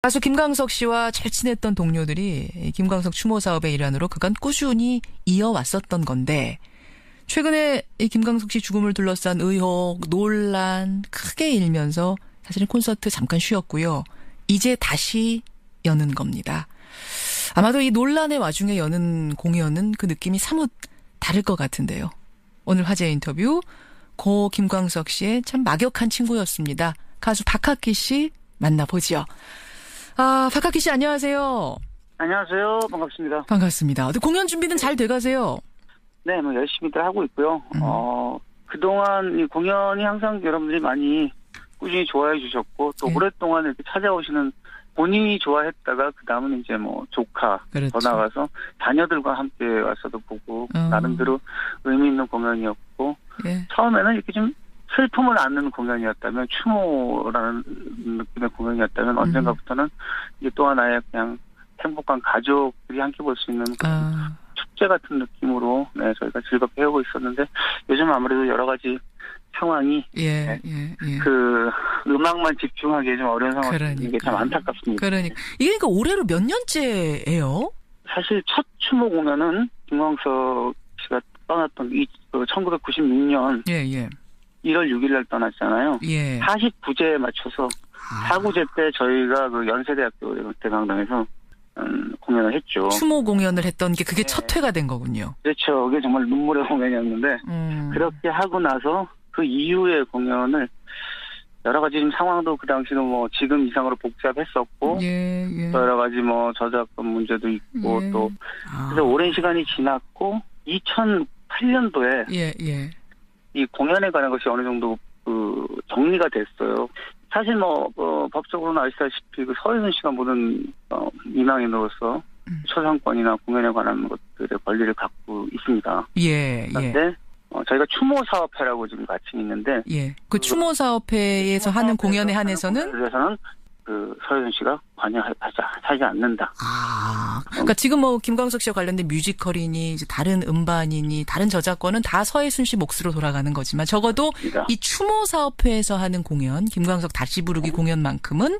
가수 김광석 씨와 잘 친했던 동료들이 김광석 추모 사업의 일환으로 그간 꾸준히 이어왔었던 건데 최근에 이 김광석 씨 죽음을 둘러싼 의혹, 논란 크게 일면서 사실은 콘서트 잠깐 쉬었고요. 이제 다시 여는 겁니다. 아마도 이 논란의 와중에 여는 공연은 그 느낌이 사뭇 다를 것 같은데요. 오늘 화제 인터뷰 고 김광석 씨의 참 막역한 친구였습니다. 가수 박학기 씨 만나보죠. 박학기 씨 안녕하세요. 안녕하세요. 반갑습니다. 반갑습니다. 공연 준비는 잘 돼가세요? 네, 열심히들 하고 있고요. 그동안 이 공연이 항상 여러분들이 많이 꾸준히 좋아해 주셨고, 또 오랫동안 이렇게 찾아오시는 본인이 좋아했다가, 그 다음은 이제 조카, 그렇죠. 더 나가서 자녀들과 함께 와서도 보고, 나름대로 의미 있는 공연이었고, 처음에는 이렇게 좀 슬픔을 안는 공연이었다면, 추모라는 느낌의 공연이었다면, 언젠가부터는 이게 또 하나의 그냥 행복한 가족들이 함께 볼 수 있는 축제 같은 느낌으로 저희가 즐겁게 해오고 있었는데, 요즘 아무래도 여러 가지 상황이 그 음악만 집중하기에 좀 어려운 상황이 이게 참 안타깝습니다. 이게 그러니까 올해로 몇 년째예요? 사실 첫 추모 공연은 김광석 씨가 떠났던 1996년 1월 6일 날 떠났잖아요. 49제에 맞춰서 49제 때 저희가 그 연세대학교 대강당에서 공연을 했죠. 추모 공연을 했던 게 그게 첫 회가 된 거군요. 그렇죠. 그게 정말 눈물의 공연이었는데 그렇게 하고 나서 그 이후의 공연을 여러 가지 상황도 그 당시도 지금 이상으로 복잡했었고 여러 가지 저작권 문제도 있고 또 그래서 오랜 시간이 지났고 2008년도에 이 공연에 관한 것이 어느 정도 정리가 됐어요. 사실 법적으로는 아시다시피 그 서혜순 씨가 모든 민항인으로서 초상권이나 공연에 관한 것들의 권리를 갖고 있습니다. 그런데 저희가 추모사업회라고 지금 같이 있는데 그 추모사업회에서 하는 공연에 한해서는 그 서혜순 씨가 관여하지 않는다. 그러니까 지금 김광석 씨와 관련된 뮤지컬이니 이제 다른 음반이니 다른 저작권은 다 서혜순 씨 몫으로 돌아가는 거지만 적어도 이 추모사업회에서 하는 공연, 김광석 다시 부르기 공연만큼은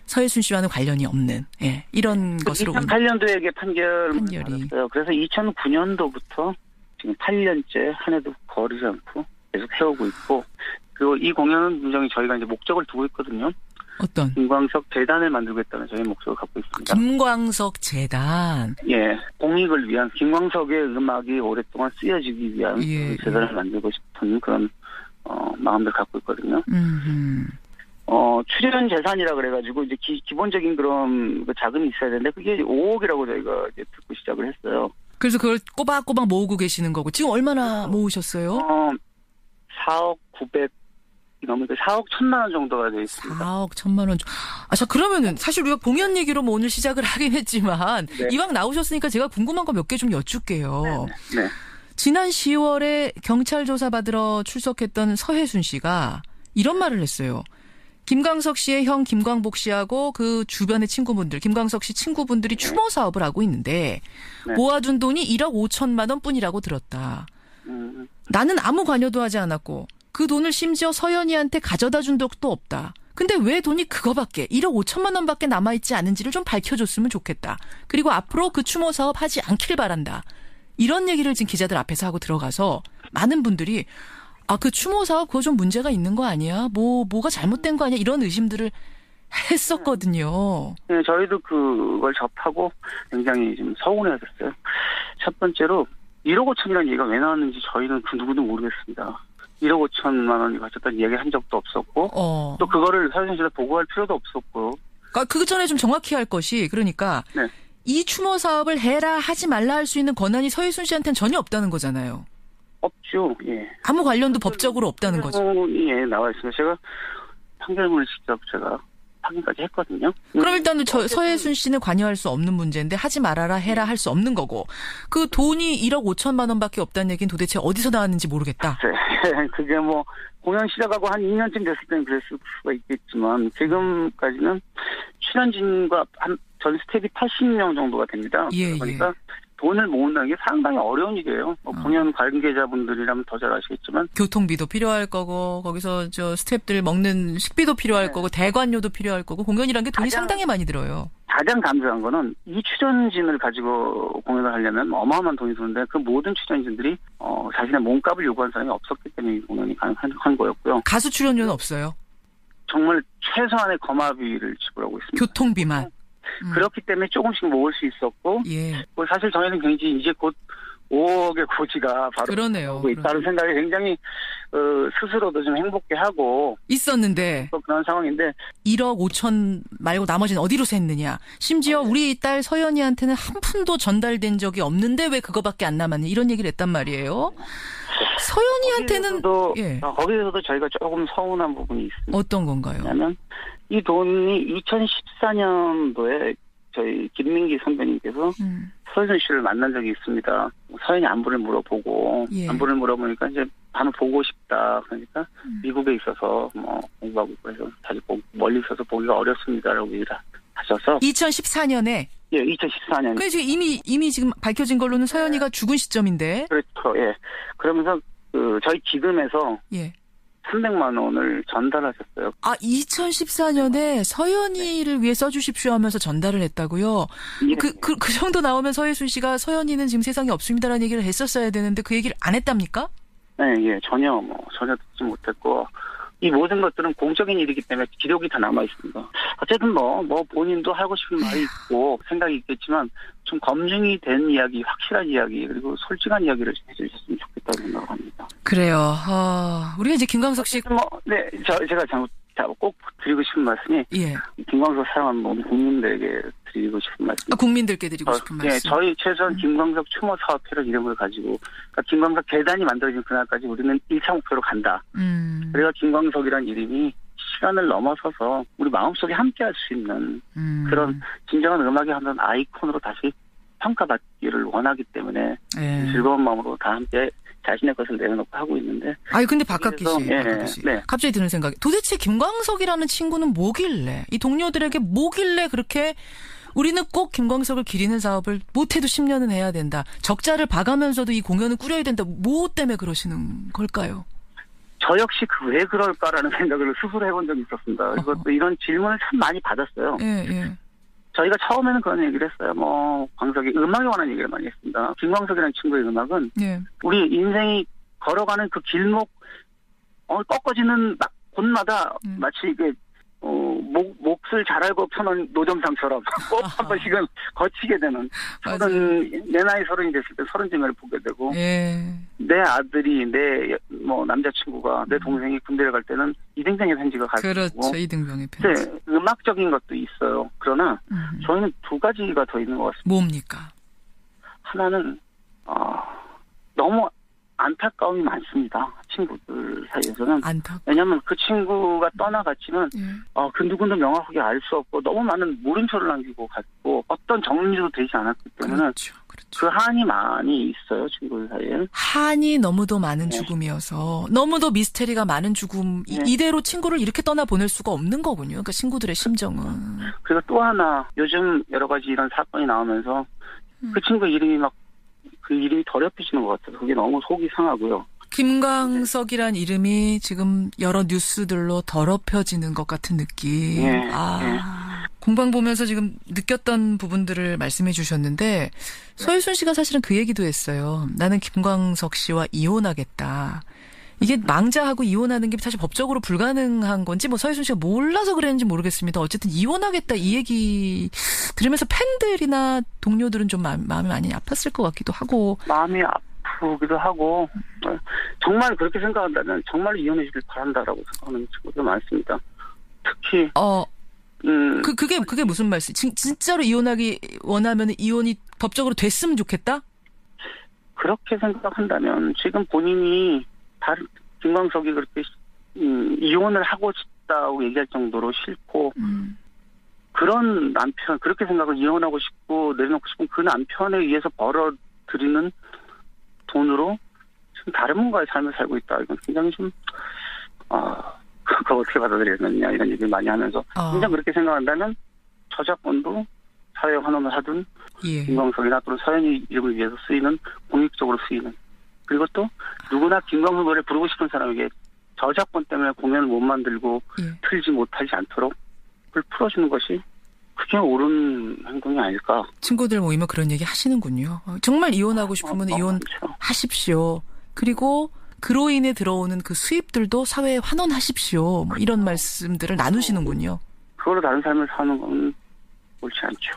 서혜순 씨와는 관련이 없는 이런 것으로 2008년도에 판결이 받았어요. 그래서 2009년도부터 지금 8년째 한 해도 거르지 않고 계속 해오고 있고, 그리고 이 공연은 굉장히 저희가 이제 목적을 두고 있거든요. 어떤? 김광석 재단을 만들겠다는 저희 목적을 갖고 있습니다. 김광석 재단. 공익을 위한 김광석의 음악이 오랫동안 쓰여지기 위한 재단을 만들고 싶은 그런 마음을 갖고 있거든요. 출연 재산이라 그래가지고 이제 기본적인 그런 자금이 있어야 되는데 그게 5억이라고 저희가 이제 듣고 시작을 했어요. 그래서 그걸 꼬박꼬박 모으고 계시는 거고 지금 얼마나 모으셨어요? 4억 900 넘으니까 4억 1천만 원 정도가 돼 있습니다. 4억 1천만 원. 자 그러면은 사실 우리가 공연 얘기로 오늘 시작을 하긴 했지만 이왕 나오셨으니까 제가 궁금한 거 몇 개 좀 여쭙게요. 지난 10월에 경찰 조사 받으러 출석했던 서혜순 씨가 이런 말을 했어요. 김광석 씨의 형 김광복 씨하고 그 주변의 친구분들, 김광석 씨 친구분들이 추모 사업을 하고 있는데 모아둔 돈이 1억 5천만 원 뿐이라고 들었다. 나는 아무 관여도 하지 않았고 그 돈을 심지어 서연이한테 가져다 준 적도 없다. 근데 왜 돈이 그거밖에 1억 5천만 원밖에 남아있지 않은지를 좀 밝혀줬으면 좋겠다. 그리고 앞으로 그 추모 사업 하지 않길 바란다. 이런 얘기를 지금 기자들 앞에서 하고 들어가서 많은 분들이 그 추모 사업 그거 좀 문제가 있는 거 아니야? 뭐가 잘못된 거 아니야? 이런 의심들을 했었거든요. 저희도 그걸 접하고 굉장히 좀 서운해졌어요. 첫 번째로 1억 5천이라는 얘기가 왜 나왔는지 저희는 그 누구도 모르겠습니다. 1억 5천만 원이 바쳤다는 얘기 한 적도 없었고 또 그거를 서혜순 씨한테 보고할 필요도 없었고. 그 전에 좀 정확히 할 것이 그러니까 이 추모 사업을 해라 하지 말라 할 수 있는 권한이 서혜순 씨한테는 전혀 없다는 거잖아요. 없죠. 아무 관련도 법적으로 없다는 거죠. 나와 있습니다. 제가 판결문을 직접 제가 확인까지 했거든요. 그럼 일단은 서혜순 씨는 관여할 수 없는 문제인데 하지 말아라 해라 할 수 없는 거고 그 돈이 1억 5천만 원밖에 없다는 얘기는 도대체 어디서 나왔는지 모르겠다. 그게 공연 시작하고 한 2년쯤 됐을 때는 그랬을 수가 있겠지만 지금까지는 출연진과 전 스텝이 80명 정도가 됩니다. 그러니까 돈을 모은다는 게 상당히 어려운 일이에요. 공연 관계자분들이라면 더 잘 아시겠지만 교통비도 필요할 거고 거기서 저 스태프들 먹는 식비도 필요할 거고 대관료도 필요할 거고 공연이란 게 돈이 상당히 많이 들어요. 가장 감사한 거는 이 출연진을 가지고 공연을 하려면 어마어마한 돈이 드는데 그 모든 출연진들이 자신의 몸값을 요구한 사람이 없었기 때문에 이 공연이 가능한 거였고요. 가수 출연료는 없어요? 정말 최소한의 거마비를 지불하고 있습니다. 교통비만? 그렇기 때문에 조금씩 모을 수 있었고 예. 사실 저희는 굉장히 이제 곧 5억의 고지가 바로 그러네요. 있다는 생각이 굉장히 스스로도 좀 행복해하고 있었는데 또 그런 상황인데 1억 5천 말고 나머지는 어디로 샜느냐. 심지어 우리 딸 서연이한테는 한 푼도 전달된 적이 없는데 왜 그거밖에 안 남았냐. 이런 얘기를 했단 말이에요. 서연이한테는 거기서도 저희가 조금 서운한 부분이 있습니다. 어떤 건가요? 왜냐하면 이 돈이 2014년도에 저희 김민기 선배님께서 서현 씨를 만난 적이 있습니다. 서현이 안부를 물어보고 안부를 물어보니까 이제 한번 보고 싶다. 그러니까 미국에 있어서 뭐 공부하고 그래서 다시 멀리 있어서 보기가 어렵습니다라고 얘기를 하셔서 2014년에 예, 2014년. 그래 지금 이미 지금 밝혀진 걸로는 서연이가 죽은 시점인데. 그렇죠. 예. 그러면서 저희 기금에서 300만 원을 전달하셨어요. 2014년에 서연이를 위해 써주십시오 하면서 전달을 했다고요? 예. 그 정도 나오면 서예순 씨가 서연이는 지금 세상에 없습니다라는 얘기를 했었어야 되는데 그 얘기를 안 했답니까? 네, 예. 전혀 듣지 못했고, 이 모든 것들은 공적인 일이기 때문에 기록이 다 남아 있습니다. 어쨌든 본인도 하고 싶은 말이 있고 생각이 있겠지만 좀 검증이 된 이야기, 확실한 이야기, 그리고 솔직한 이야기를 해주셨으면 좋겠다고 생각을 합니다. 그래요. 우리가 이제 김광석 씨. 제가 꼭 드리고 싶은 말씀이. 김광석 사랑하는 모든 국민들에게 드리고 싶은 말씀. 국민들께 드리고 싶은 말씀. 네, 저희 최소한 김광석 추모 사업회를 이름을 가지고, 그러니까 김광석 계단이 만들어진 그날까지 우리는 1차 목표로 간다. 그래서 김광석이라는 이름이 시간을 넘어서서 우리 마음속에 함께할 수 있는 그런 진정한 음악의 한 아이콘으로 다시 평가받기를 원하기 때문에 즐거운 마음으로 다 함께 자신의 것을 내려놓고 하고 있는데. 근데 박학기 씨. 갑자기 드는 생각이. 도대체 김광석이라는 친구는 뭐길래, 이 동료들에게 뭐길래 그렇게 우리는 꼭 김광석을 기리는 사업을 못해도 10년은 해야 된다. 적자를 봐가면서도 이 공연을 꾸려야 된다. 뭐 때문에 그러시는 걸까요? 저 역시 왜 그럴까라는 생각을 스스로 해본 적이 있었습니다. 그리고 또 이런 질문을 참 많이 받았어요. 저희가 처음에는 그런 얘기를 했어요. 광석이 음악에 관한 얘기를 많이 했습니다. 김광석이라는 친구의 음악은 우리 인생이 걸어가는 그 길목 꺾어지는 곳마다 마치 이게 몫을 잘 알고 펴놓은 노점상처럼 꼭 한 번씩은 거치게 되는 내 나이 30이 됐을 때 30쯤을 보게 되고 내 아들이 내 남자친구가 내 동생이 군대를 갈 때는 이등병의 편지가 가고 그렇죠. 이등병의 편지. 네, 음악적인 것도 있어요. 그러나 저희는 두 가지가 더 있는 것 같습니다. 뭡니까? 하나는 너무 안타까움이 많습니다. 친구들 사이에서는. 왜냐하면 그 친구가 떠나갔지만 그 누구도 명확하게 알 수 없고 너무 많은 물음표를 남기고 갔고 어떤 정리도 되지 않았기 때문에 그렇죠. 그 한이 많이 있어요. 친구들 사이에. 한이 너무도 많은 죽음이어서 너무도 미스테리가 많은 죽음. 이대로 친구를 이렇게 떠나보낼 수가 없는 거군요. 그러니까 친구들의 심정은. 그리고 또 하나 요즘 여러 가지 이런 사건이 나오면서 그 친구 이름이 그 이름이 더럽혀지는 것 같아요. 그게 너무 속이 상하고요. 김광석이란 이름이 지금 여러 뉴스들로 더럽혀지는 것 같은 느낌. 공방 보면서 지금 느꼈던 부분들을 말씀해 주셨는데 서예순 씨가 사실은 그 얘기도 했어요. 나는 김광석 씨와 이혼하겠다. 이게 망자하고 이혼하는 게 사실 법적으로 불가능한 건지 서예순 씨가 몰라서 그랬는지 모르겠습니다. 어쨌든 이혼하겠다 이 얘기 들으면서 팬들이나 동료들은 좀 마음이 많이 아팠을 것 같기도 하고. 마음이 아프기도 하고 정말 그렇게 생각한다면 정말 이혼해 주길 바란다라고 생각하는 친구들 많습니다. 특히 그게 무슨 말씀? 진짜로 이혼하기 원하면 이혼이 법적으로 됐으면 좋겠다? 그렇게 생각한다면 지금 본인이 김광석이 그렇게 이혼을 하고 싶다고 얘기할 정도로 싫고 그런 남편 그렇게 생각을 이혼하고 싶고 내려놓고 싶은 그 남편에 의해서 벌어들이는 돈으로 지금 다른 뭔가의 삶을 살고 있다. 이건 굉장히 좀 그거 어떻게 받아들였느냐 이런 얘기를 많이 하면서 굉장히 그렇게 생각한다면 저작권도 사회 환원을 하든 예. 김광석이나 또는 서현이 이름을 위해서 쓰이는 공익적으로 쓰이는 그리고 또 누구나 김광석 노래 부르고 싶은 사람에게 저작권 때문에 공연을 못 만들고 예. 틀지 못하지 않도록 그걸 풀어주는 것이 그게 옳은 행동이 아닐까. 친구들 모이면 그런 얘기 하시는군요. 정말 이혼하고 싶으면 이혼하십시오. 그리고 그로 인해 들어오는 그 수입들도 사회에 환원하십시오. 뭐 이런 말씀들을 나누시는군요. 그걸로 다른 삶을 사는 건 옳지 않죠.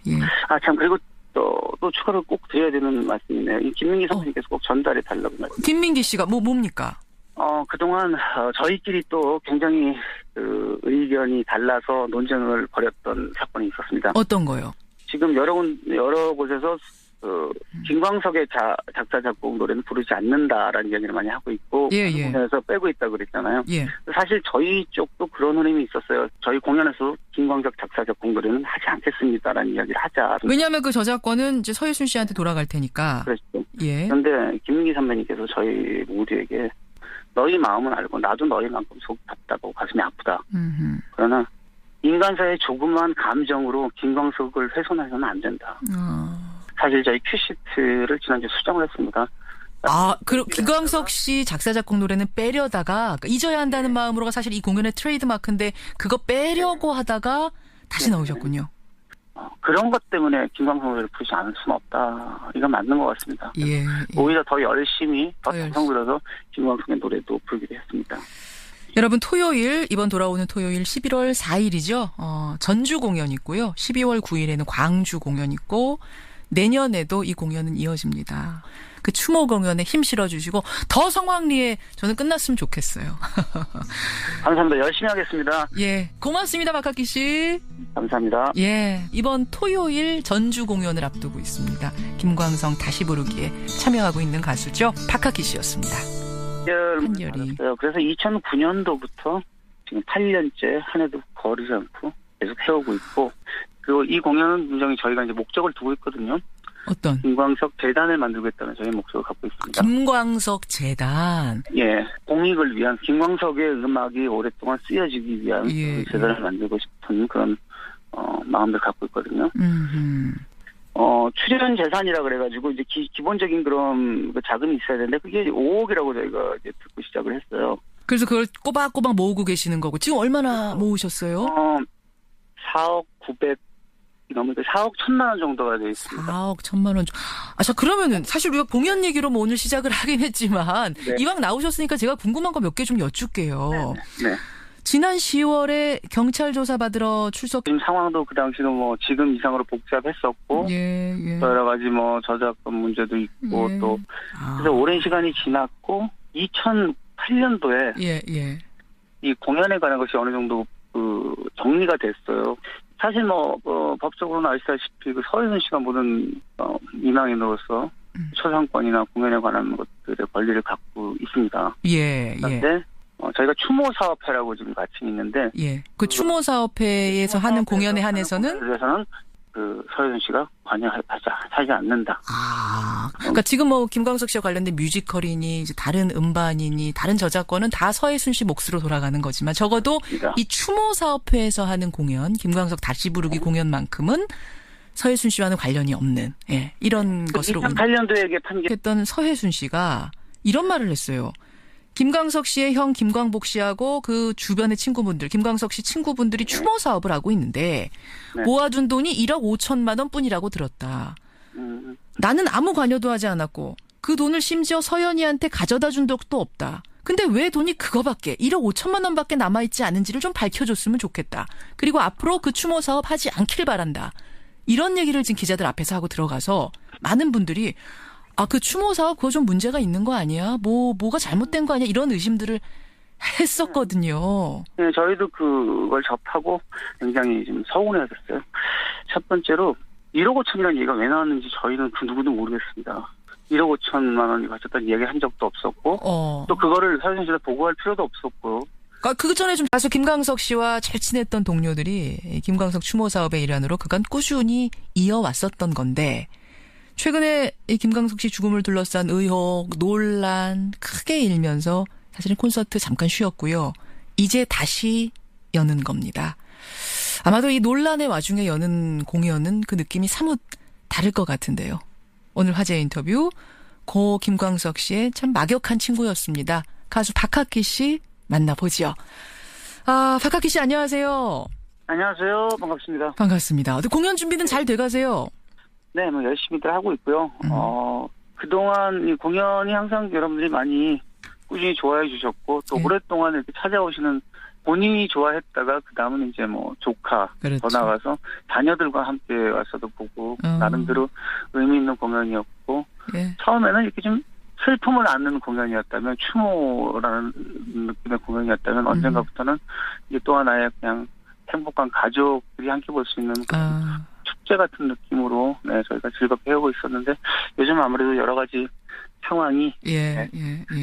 예. 참 그리고 또 추가로 꼭 드려야 되는 말씀이네요. 이 김민기 선생님께서 꼭 전달해 달라고 말씀. 김민기 씨가 뭡니까? 그동안 저희끼리 또 굉장히 그 의견이 달라서 논쟁을 벌였던 사건이 있었습니다. 어떤 거요? 지금 여러 곳에서 김광석의 작사 작곡 노래는 부르지 않는다라는 이야기를 많이 하고 있고 공연에서 빼고 있다고 그랬잖아요. 예. 사실 저희 쪽도 그런 흐름이 있었어요. 저희 공연에서 김광석 작사 작곡 노래는 하지 않겠습니다라는 이야기를 하자. 왜냐하면 그 저작권은 이제 서예순 씨한테 돌아갈 테니까. 그렇죠. 예. 그런데 김민기 선배님께서 저희 모두에게 너희 마음은 알고 나도 너희만큼 속이 답답하고 가슴이 아프다. 그러나 인간사의 조그만 감정으로 김광석을 훼손해서는 안 된다. 사실 저희 큐시트를 지난주에 수정을 했습니다. 김광석 씨 작사 작곡 노래는 빼려다가 잊어야 한다는 마음으로가 사실 이 공연의 트레이드마크인데 그거 빼려고 하다가 다시 나오셨군요. 그런 것 때문에 김광석 노래를 부르지 않을 수는 없다. 이건 맞는 것 같습니다. 예. 오히려 더 열심히 더 정성 들여서 김광석의 노래도 부르기로 했습니다. 여러분 이번 돌아오는 토요일 11월 4일이죠. 전주 공연 있고요. 12월 9일에는 광주 공연 있고 내년에도 이 공연은 이어집니다. 그 추모 공연에 힘 실어주시고 더 성황리에 저는 끝났으면 좋겠어요. 감사합니다. 열심히 하겠습니다. 예, 고맙습니다. 박학기 씨. 감사합니다. 예, 이번 토요일 전주 공연을 앞두고 있습니다. 김광석 다시 부르기에 참여하고 있는 가수죠. 박학기 씨였습니다. 한열이. 그래서 2009년도부터 지금 8년째 한 해도 거르지 않고 계속 해오고 있고 그리고 이 공연은 분명히 저희가 이제 목적을 두고 있거든요. 어떤? 김광석 재단을 만들겠다는 저희 목적을 갖고 있습니다. 김광석 재단. 예, 공익을 위한 김광석의 음악이 오랫동안 쓰여지기 위한 재단을 만들고 싶은 그런 마음을 갖고 있거든요. 출연 재산이라 그래가지고 이제 기본적인 그런 그 자금이 있어야 되는데 그게 5억이라고 저희가 이제 듣고 시작을 했어요. 그래서 그걸 꼬박꼬박 모으고 계시는 거고 지금 얼마나 모으셨어요? 4억 900 넘으니까 4억 1천만 원 정도가 되어 있습니다. 4억 1천만 원. 자 그러면은 사실 우리가 공연 얘기로 뭐 오늘 시작을 하긴 했지만 이왕 나오셨으니까 제가 궁금한 거 몇 개 좀 여쭙게요. 네. 지난 10월에 경찰 조사 받으러 출석. 지금 상황도 그 당시도 뭐 지금 이상으로 복잡했었고 여러 가지 뭐 저작권 문제도 있고 또 그래서 오랜 시간이 지났고 2008년도에 이 공연에 관한 것이 어느 정도 그 정리가 됐어요. 사실 법적으로는 아시다시피 그 서혜순 씨가 모든 민항인으로서 초상권이나 공연에 관한 것들의 권리를 갖고 있습니다. 그런데 저희가 추모사업회라고 지금 같이 있는데 그 추모사업회에서 하는 공연에 한해서는 그 서혜순 씨가 관여하지 않는다. 그러니까 지금 뭐 김광석 씨와 관련된 뮤지컬이니 이제 다른 음반이니 다른 저작권은 다 서혜순 씨 몫으로 돌아가는 거지만 적어도 이 추모사업회에서 하는 공연, 김광석 다시 부르기 공연만큼은 서혜순 씨와는 관련이 없는 이런 것으로 2008년도에 판결했던 서혜순 씨가 이런 말을 했어요. 김광석 씨의 형 김광복 씨하고 그 주변의 친구분들, 김광석 씨 친구분들이 추모 사업을 하고 있는데 모아둔 돈이 1억 5천만 원 뿐이라고 들었다. 나는 아무 관여도 하지 않았고 그 돈을 심지어 서연이한테 가져다 준 적도 없다. 근데 왜 돈이 그거밖에 1억 5천만 원밖에 남아있지 않은지를 좀 밝혀줬으면 좋겠다. 그리고 앞으로 그 추모 사업 하지 않길 바란다. 이런 얘기를 지금 기자들 앞에서 하고 들어가서 많은 분들이 그 추모 사업 그거 좀 문제가 있는 거 아니야? 뭐가 잘못된 거 아니야? 이런 의심들을 했었거든요. 네, 저희도 그걸 접하고 굉장히 좀 서운해졌어요. 첫 번째로 1억 5천이라는 얘기가 왜 나왔는지 저희는 그 누구도 모르겠습니다. 1억 5천만 원이 바쳤다는 이야기 한 적도 없었고 또 그거를 서혜순 씨한테 보고할 필요도 없었고 그 전에 좀 가수 김광석 씨와 잘 친했던 동료들이 김광석 추모 사업의 일환으로 그간 꾸준히 이어왔었던 건데 최근에 이 김광석 씨 죽음을 둘러싼 의혹, 논란 크게 일면서 사실은 콘서트 잠깐 쉬었고요. 이제 다시 여는 겁니다. 아마도 이 논란의 와중에 여는 공연은 그 느낌이 사뭇 다를 것 같은데요. 오늘 화제 인터뷰 고 김광석 씨의 참 막역한 친구였습니다. 가수 박학기 씨 만나보죠. 박학기 씨 안녕하세요. 안녕하세요. 반갑습니다. 반갑습니다. 공연 준비는 잘 돼가세요? 네, 뭐 열심히들 하고 있고요. 그동안 이 공연이 항상 여러분들이 많이 꾸준히 좋아해 주셨고 또 오랫동안 이렇게 찾아오시는 본인이 좋아했다가 그 다음은 이제 뭐 조카 그렇죠. 더 나가서 자녀들과 함께 와서도 보고 나름대로 의미 있는 공연이었고 처음에는 이렇게 좀 슬픔을 안는 공연이었다면 추모라는 느낌의 공연이었다면 언젠가부터는 이게 또 하나의 그냥 행복한 가족들이 함께 볼 수 있는 축제 같은 느낌으로 저희가 즐겁게 해오고 있었는데 요즘 아무래도 여러 가지 상황이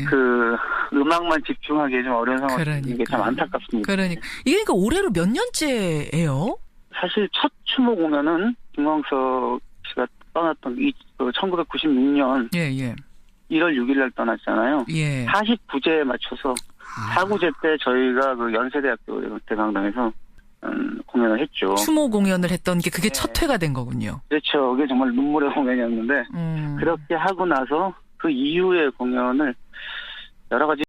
그 음악만 집중하기에 좀 어려운 상황이 이게 참 안타깝습니다. 이게 그러니까 올해로 몇 년째예요? 사실 첫 추모 공연은 김광석 씨가 떠났던 1996년 1월 6일 날 떠났잖아요. 49제에 맞춰서 49제 때 저희가 그 연세대학교 대강당에서 공연을 했죠. 추모 공연을 했던 게 그게 첫 회가 된 거군요. 그렇죠. 그게 정말 눈물의 공연이었는데 그렇게 하고 나서 그 이후의 공연을 여러 가지